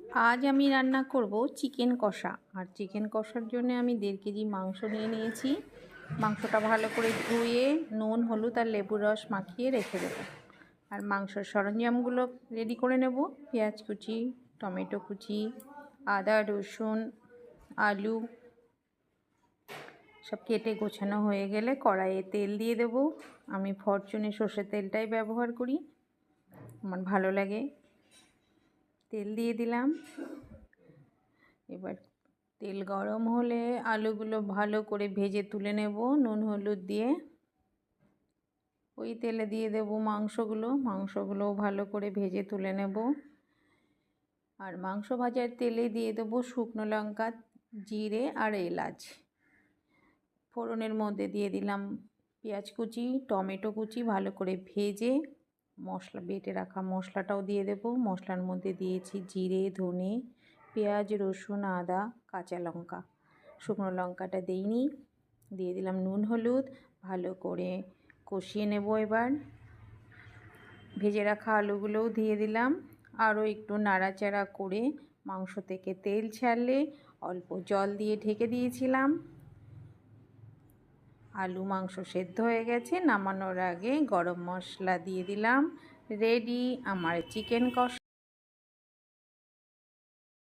আজ আমি রান্না করব চিকেন কষা। আর চিকেন কষার জন্য আমি 1.5 কেজি মাংস নিয়েছি। মাংসটা ভালো করে ধুয়ে নুন, হলুদ আর লেবুর রস মাখিয়ে রেখে দেবো। আর মাংসের সরঞ্জামগুলো রেডি করে নেব। পেঁয়াজ কুচি, টমেটো কুচি, আদা, রসুন, আলু সব কেটে গোছানো হয়ে গেলে কড়াইয়ে তেল দিয়ে দেব। আমি ফরচুনের সর্ষের তেলটাই ব্যবহার করি, আমার ভালো লাগে। তেল দিয়ে দিলাম। এবার তেল গরম হলে আলুগুলো ভালো করে ভেজে তুলে নেব নুন হলুদ দিয়ে। ওই তেলে দিয়ে দেব মাংসগুলোও ভালো করে ভেজে তুলে নেব। আর মাংস ভাজার তেলে দিয়ে দেব শুকনো লঙ্কা, জিরে আর এলাচ। ফোড়নের মধ্যে দিয়ে দিলাম পেঁয়াজ কুচি, টমেটো কুচি, ভালো করে ভেজে মশলা বেটে রাখা মশলাটাও দিয়ে দেব। মশলার মধ্যে দিয়েছি জিরে, ধনে, পেঁয়াজ, রসুন, আদা, কাঁচা লঙ্কা। শুকনো লঙ্কাটা দিইনি। দিয়ে দিলাম নুন হলুদ, ভালো করে কষিয়ে নেব। এবার ভেজে রাখা আলুগুলোও দিয়ে দিলাম। আরও একটু নাড়াচাড়া করে মাংস থেকে তেল ছাড়লে অল্প জল দিয়ে ঢেকে দিয়েছিলাম। আলু মাংস সেদ্ধ হয়ে গেছে। নামানোর আগে গরম মশলা দিয়ে দিলাম। রেডি আমার চিকেন কষা।